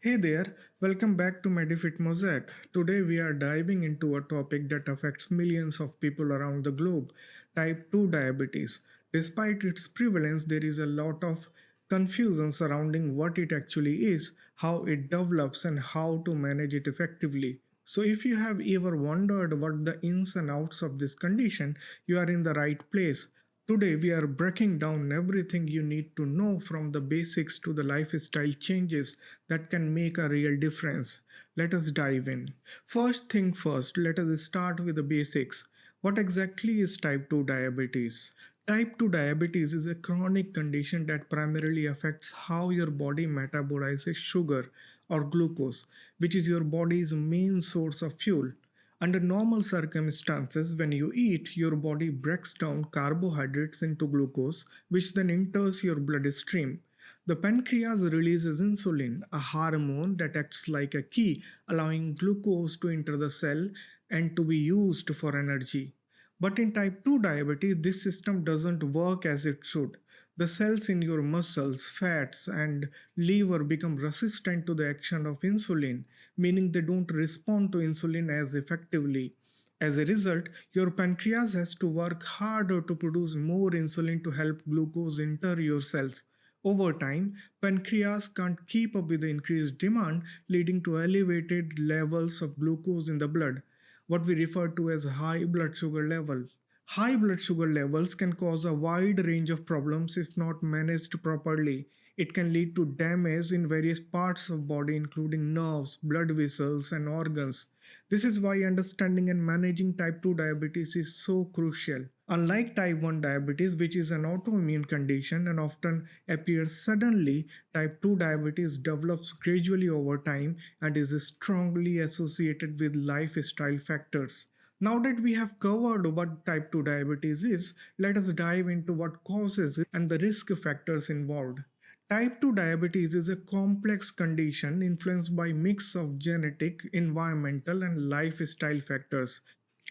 Hey there, welcome back to Medifit Mosaic. Today we are diving into a topic that affects millions of people around the globe, type 2 diabetes. Despite its prevalence, there is a lot of confusion surrounding what it actually is, how it develops, and how to manage it effectively. So, if you have ever wondered what the ins and outs of this condition, you are in the right place. Today, we are breaking down everything you need to know from the basics to the lifestyle changes that can make a real difference. Let us dive in. First thing first, let us start with the basics. What exactly is type 2 diabetes? Type 2 diabetes is a chronic condition that primarily affects how your body metabolizes sugar or glucose, which is your body's main source of fuel. Under normal circumstances, when you eat, your body breaks down carbohydrates into glucose, which then enters your bloodstream. The pancreas releases insulin, a hormone that acts like a key, allowing glucose to enter the cell and to be used for energy. But in type 2 diabetes, this system doesn't work as it should. The cells in your muscles, fats, and liver become resistant to the action of insulin, meaning they don't respond to insulin as effectively. As a result, your pancreas has to work harder to produce more insulin to help glucose enter your cells. Over time, pancreas can't keep up with the increased demand, leading to elevated levels of glucose in the blood, what we refer to as high blood sugar level. High blood sugar levels can cause a wide range of problems if not managed properly. It can lead to damage in various parts of body including nerves, blood vessels and organs. This is why understanding and managing type 2 diabetes is so crucial. Unlike type 1 diabetes, which is an autoimmune condition and often appears suddenly, type 2 diabetes develops gradually over time and is strongly associated with lifestyle factors. Now that we have covered what type 2 diabetes is, let us dive into what causes it and the risk factors involved. Type 2 diabetes is a complex condition influenced by mix of genetic, environmental and lifestyle factors.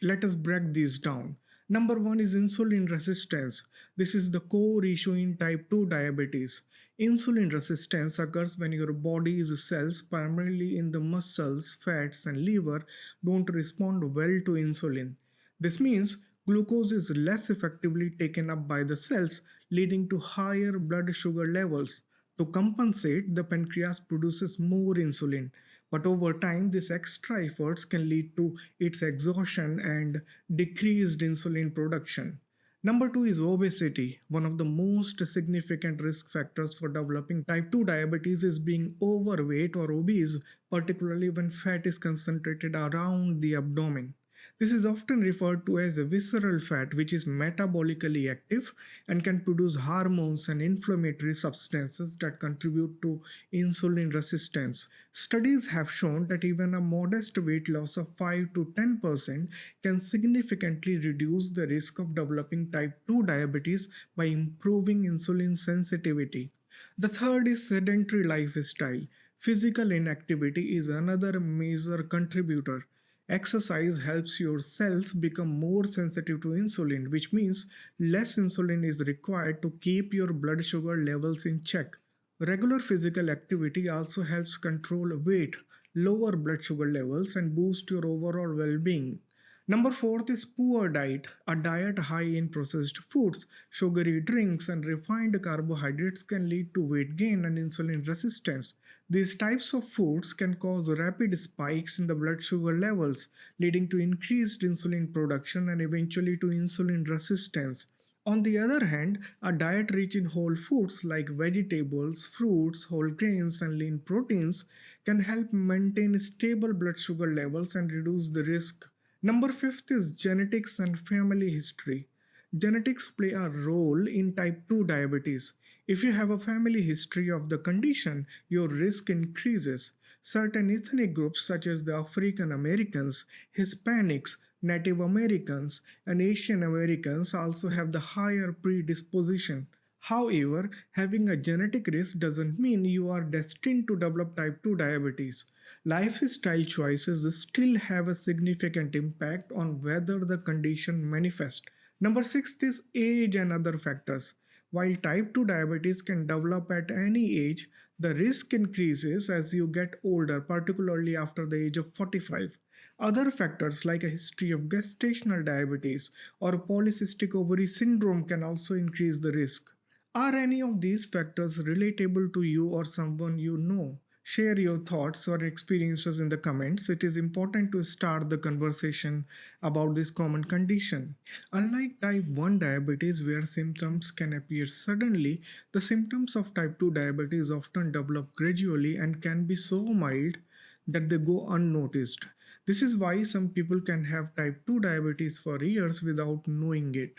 Let us break these down. Number 1 is insulin resistance. This is the core issue in type 2 diabetes. Insulin resistance occurs when your body's cells, primarily in the muscles, fats, and liver, don't respond well to insulin. This means glucose is less effectively taken up by the cells, leading to higher blood sugar levels. To compensate, the pancreas produces more insulin, but over time, these extra efforts can lead to its exhaustion and decreased insulin production. Number 2 is obesity. One of the most significant risk factors for developing type 2 diabetes is being overweight or obese, particularly when fat is concentrated around the abdomen. This is often referred to as a visceral fat, which is metabolically active and can produce hormones and inflammatory substances that contribute to insulin resistance. Studies have shown that even a modest weight loss of 5 to 10% can significantly reduce the risk of developing type 2 diabetes by improving insulin sensitivity. The third is sedentary lifestyle. Physical inactivity is another major contributor. Exercise helps your cells become more sensitive to insulin, which means less insulin is required to keep your blood sugar levels in check. Regular physical activity also helps control weight, lower blood sugar levels, and boost your overall well being. Number fourth is poor diet. A diet high in processed foods, sugary drinks, and refined carbohydrates can lead to weight gain and insulin resistance. These types of foods can cause rapid spikes in the blood sugar levels, leading to increased insulin production and eventually to insulin resistance. On the other hand, a diet rich in whole foods like vegetables, fruits, whole grains, and lean proteins can help maintain stable blood sugar levels and reduce the risk. Number fifth is genetics and family history. Genetics play a role in type 2 diabetes. If you have a family history of the condition, your risk increases. Certain ethnic groups, such as the African Americans, Hispanics, Native Americans, and Asian Americans, also have the higher predisposition. However, having a genetic risk doesn't mean you are destined to develop type 2 diabetes. Lifestyle choices still have a significant impact on whether the condition manifests. Number 6 is age and other factors. While type 2 diabetes can develop at any age, The risk increases as you get older, particularly after the age of 45. Other factors like a history of gestational diabetes or polycystic ovary syndrome can also increase the risk. Are any of these factors relatable to you or someone you know? Share your thoughts or experiences in the comments. It is important to start the conversation about this common condition. Unlike type 1 diabetes, where symptoms can appear suddenly, the symptoms of type 2 diabetes often develop gradually and can be so mild that they go unnoticed. This is why some people can have type 2 diabetes for years without knowing it.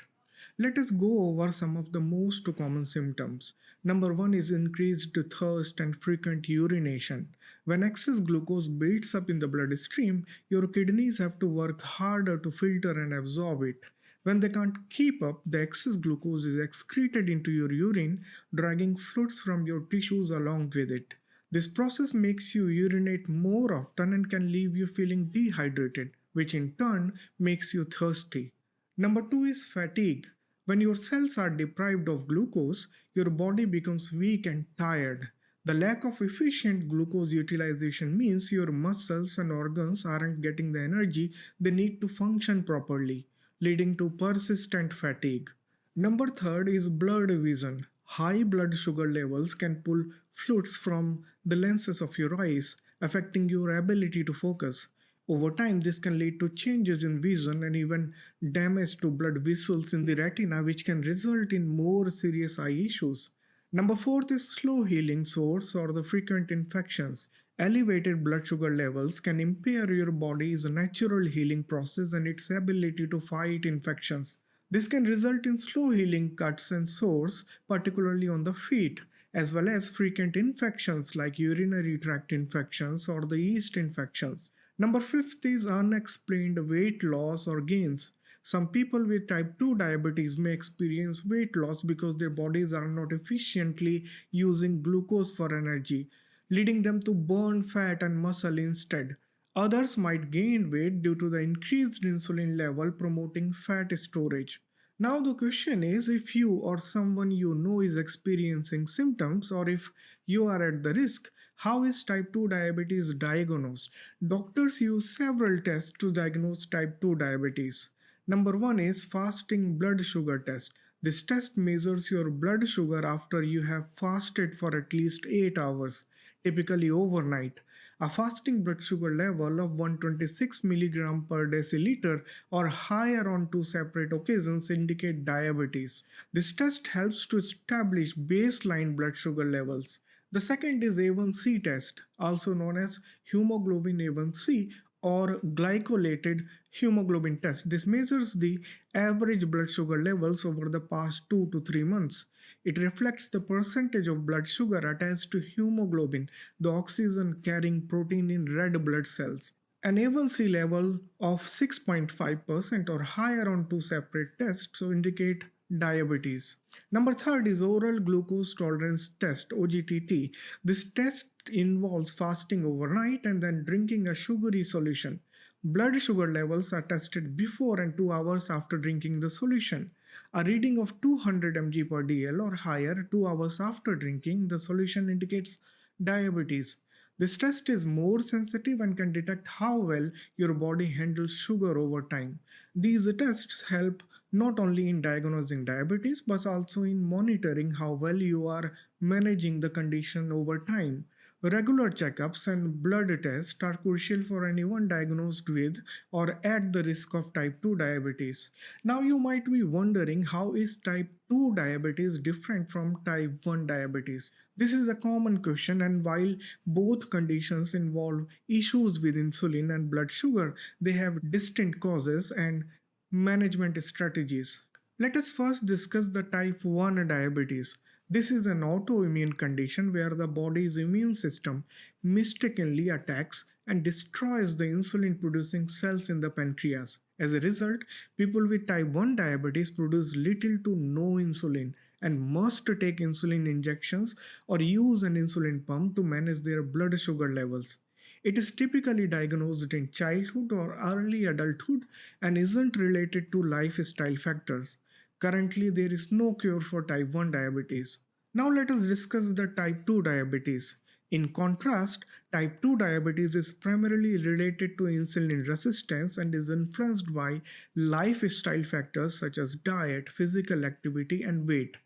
Let us go over some of the most common symptoms. Number one is increased thirst and frequent urination. When excess glucose builds up in the bloodstream, your kidneys have to work harder to filter and absorb it. When they can't keep up, the excess glucose is excreted into your urine, dragging fluids from your tissues along with it. This process makes you urinate more often and can leave you feeling dehydrated, which in turn makes you thirsty. Number two is fatigue. When your cells are deprived of glucose, your body becomes weak and tired. The lack of efficient glucose utilization means your muscles and organs aren't getting the energy they need to function properly, leading to persistent fatigue. Number third is blurred vision. High blood sugar levels can pull fluids from the lenses of your eyes, affecting your ability to focus. Over time, this can lead to changes in vision and even damage to blood vessels in the retina, which can result in more serious eye issues. Number fourth is slow healing source or the frequent infections. Elevated blood sugar levels can impair your body's natural healing process and its ability to fight infections. This can result in slow healing cuts and sores, particularly on the feet, as well as frequent infections like urinary tract infections or the yeast infections. Number fifth is unexplained weight loss or gains. Some people with type 2 diabetes may experience weight loss because their bodies are not efficiently using glucose for energy, leading them to burn fat and muscle instead. Others might gain weight due to the increased insulin level promoting fat storage. Now, the question is if you or someone you know is experiencing symptoms or if you are at the risk, how is type 2 diabetes diagnosed? Doctors use several tests to diagnose type 2 diabetes. Number one is fasting blood sugar test. This test measures your blood sugar after you have fasted for at least 8 hours, typically overnight. A fasting blood sugar level of 126 milligram per deciliter or higher on two separate occasions indicate diabetes. This test helps to establish baseline blood sugar levels. The second is A1C test, also known as hemoglobin A1C or glycolated hemoglobin test. This measures the average blood sugar levels over the past 2 to 3 months. It reflects the percentage of blood sugar attached to hemoglobin, the oxygen carrying protein in red blood cells. An A1C level of 6.5% or higher on two separate tests indicate diabetes. Number third is oral glucose tolerance test OGTT. This test involves fasting overnight and then drinking a sugary solution. Blood sugar levels are tested before and 2 hours after drinking the solution. A reading of 200 mg per dl or higher 2 hours after drinking the solution indicates diabetes. This test is more sensitive and can detect how well your body handles sugar over time. These tests help not only in diagnosing diabetes but also in monitoring how well you are managing the condition over time. Regular checkups and blood tests are crucial for anyone diagnosed with or at the risk of type 2 diabetes. Now you might be wondering how is type 2 diabetes different from type 1 diabetes? This is a common question, and while both conditions involve issues with insulin and blood sugar, they have distinct causes and management strategies. Let us first discuss the type 1 diabetes. This is an autoimmune condition where the body's immune system mistakenly attacks and destroys the insulin producing cells in the pancreas. As a result, people with type 1 diabetes produce little to no insulin and must take insulin injections or use an insulin pump to manage their blood sugar levels. It is typically diagnosed in childhood or early adulthood and isn't related to lifestyle factors. Currently, there is no cure for type 1 diabetes. Now let us discuss the type 2 diabetes. In contrast, type 2 diabetes is primarily related to insulin resistance and is influenced by lifestyle factors such as diet, physical activity, and weight.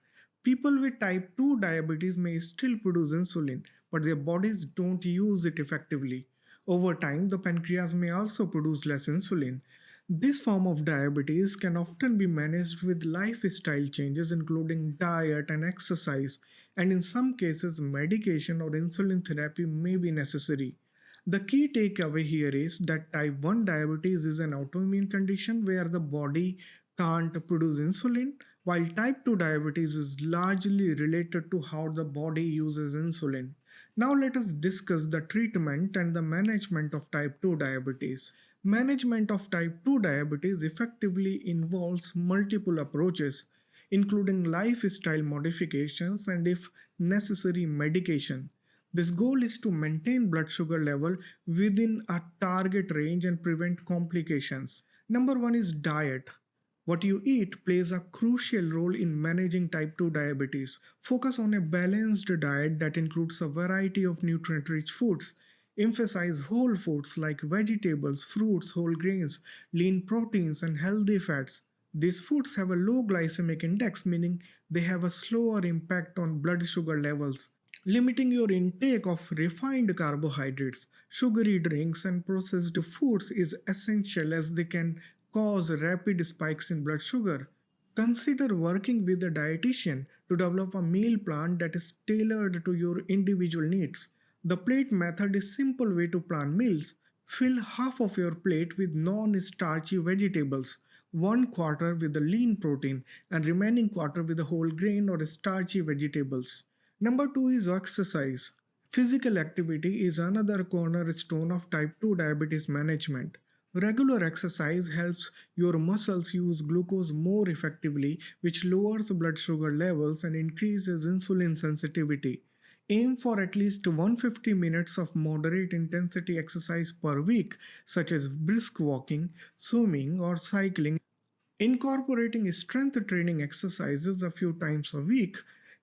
People with type 2 diabetes may still produce insulin, but their bodies don't use it effectively. Over time, the pancreas may also produce less insulin. This form of diabetes can often be managed with lifestyle changes, including diet and exercise, and in some cases, medication or insulin therapy may be necessary. The key takeaway here is that type 1 diabetes is an autoimmune condition where the body can't produce insulin, while type 2 diabetes is largely related to how the body uses insulin. Now, let us discuss the treatment and the management of type 2 diabetes. Management of type 2 diabetes effectively involves multiple approaches, including lifestyle modifications and, if necessary, medication. This goal is to maintain blood sugar level within a target range and prevent complications. Number one is diet. What you eat plays a crucial role in managing type 2 diabetes. Focus on a balanced diet that includes a variety of nutrient rich foods. Emphasize whole foods like vegetables, fruits, whole grains, lean proteins, and healthy fats. These foods have a low glycemic index, meaning they have a slower impact on blood sugar levels. Limiting your intake of refined carbohydrates, sugary drinks, and processed foods is essential as they can cause rapid spikes in blood sugar. Consider working with a dietitian to develop a meal plan that is tailored to your individual needs. The plate method is a simple way to plan meals. Fill half of your plate with non-starchy vegetables, one quarter with the lean protein, and remaining quarter with the whole grain or starchy vegetables. Number two is exercise. Physical activity is another cornerstone of type 2 diabetes management. Regular exercise helps your muscles use glucose more effectively, which lowers blood sugar levels and increases insulin sensitivity. Aim for at least 150 minutes of moderate intensity exercise per week, such as brisk walking, swimming, or cycling. Incorporating strength training exercises a few times a week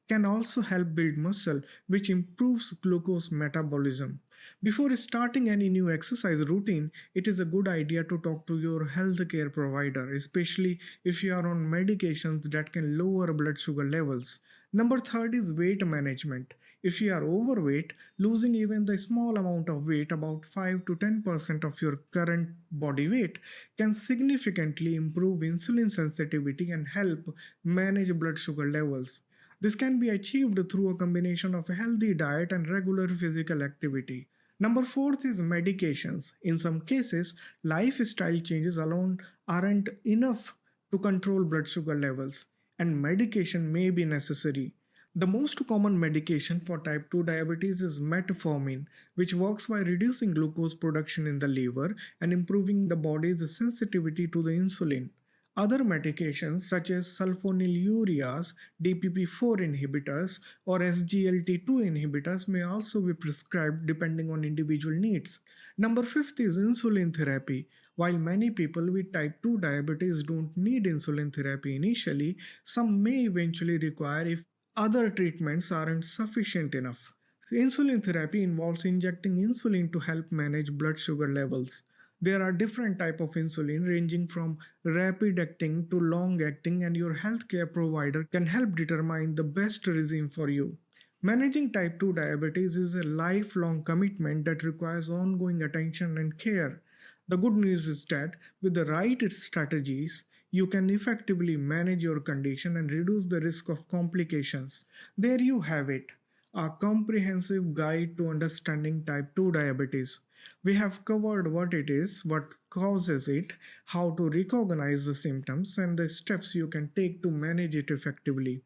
can also help build muscle, which improves glucose metabolism. Before starting any new exercise routine, it is a good idea to talk to your healthcare provider, especially if you are on medications that can lower blood sugar levels. Number third is weight management. If you are overweight, losing even the small amount of weight, about 5 to 10% of your current body weight, can significantly improve insulin sensitivity and help manage blood sugar levels. This can be achieved through a combination of a healthy diet and regular physical activity. Number fourth is medications. In some cases, lifestyle changes alone aren't enough to control blood sugar levels, and medication may be necessary. The most common medication for type 2 diabetes is metformin, which works by reducing glucose production in the liver and improving the body's sensitivity to the insulin. Other medications such as sulfonylureas, DPP-4 inhibitors, or SGLT2 inhibitors may also be prescribed depending on individual needs. Number fifth is insulin therapy. While many people with type 2 diabetes don't need insulin therapy initially, some may eventually require if other treatments aren't sufficient enough. Insulin therapy involves injecting insulin to help manage blood sugar levels. There are different types of insulin ranging from rapid acting to long acting, and your healthcare provider can help determine the best regime for you. Managing type 2 diabetes is a lifelong commitment that requires ongoing attention and care. The good news is that with the right strategies, you can effectively manage your condition and reduce the risk of complications. There you have it, a comprehensive guide to understanding type 2 diabetes. We have covered what it is, what causes it, how to recognize the symptoms, and the steps you can take to manage it effectively.